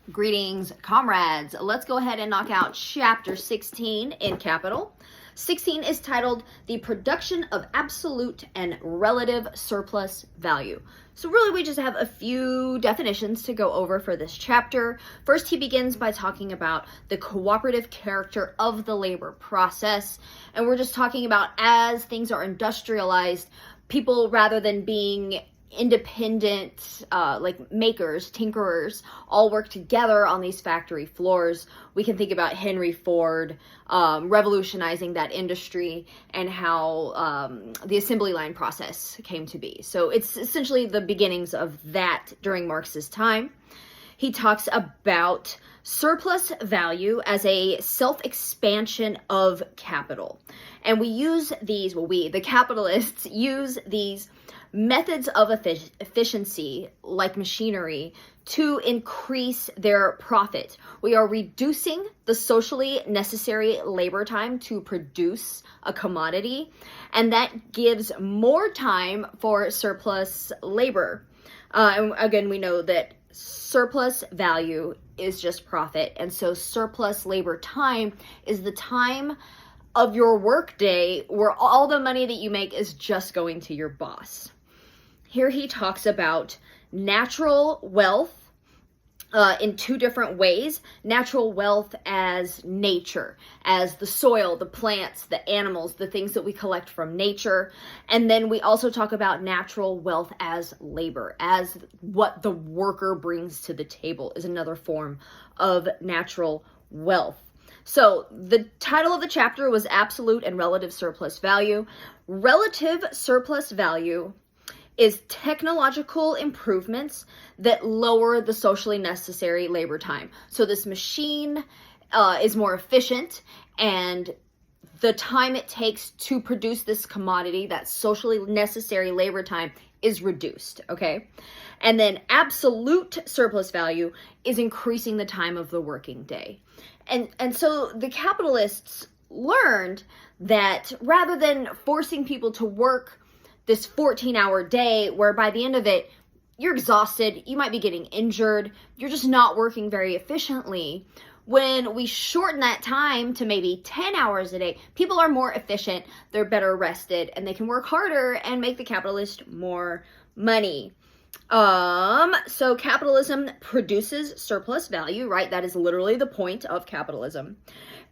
Greetings, comrades. Let's go ahead and knock out chapter 16 in capital. 16 is titled The Production of Absolute and Relative Surplus Value. So really we just have a few definitions to go over for this chapter. First, he begins by talking about the cooperative character of the labor process. And we're just talking about as things are industrialized, people, rather than being independent like makers, tinkerers, all work together on these factory floors. We can think about Henry Ford revolutionizing that industry and how the assembly line process came to be. So it's essentially the beginnings of that during Marx's time. He talks about surplus value as a self-expansion of capital. And we use these, the capitalists use these methods of efficiency, like machinery, to increase their profit. We are reducing the socially necessary labor time to produce a commodity, and that gives more time for surplus labor. And again, we know that surplus value is just profit, and so surplus labor time is the time of your workday where all the money that you make is just going to your boss. Here he talks about natural wealth in two different ways. Natural wealth as nature, as the soil, the plants, the animals, the things that we collect from nature. And then we also talk about natural wealth as labor, as what the worker brings to the table is another form of natural wealth. So the title of the chapter was Absolute and Relative Surplus Value. Relative surplus value is technological improvements that lower the socially necessary labor time. So this machine is more efficient, and the time it takes to produce this commodity, that socially necessary labor time, is reduced, okay? And then absolute surplus value is increasing the time of the working day. And so the capitalists learned that rather than forcing people to work this 14-hour day where by the end of it, you're exhausted, you might be getting injured, you're just not working very efficiently. When we shorten that time to maybe 10 hours a day, people are more efficient, they're better rested, and they can work harder and make the capitalist more money. So capitalism produces surplus value, right? That is literally the point of capitalism.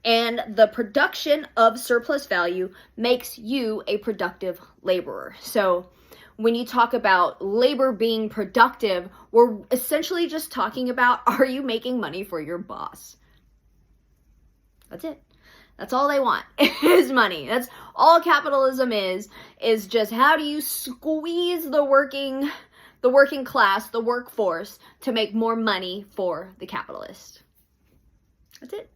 And the production of surplus value makes you a productive laborer. So when you talk about labor being productive, we're essentially just talking about, are you making money for your boss? That's it. That's all they want is money. That's all capitalism is just how do you squeeze the working class, the workforce, to make more money for the capitalist. That's it.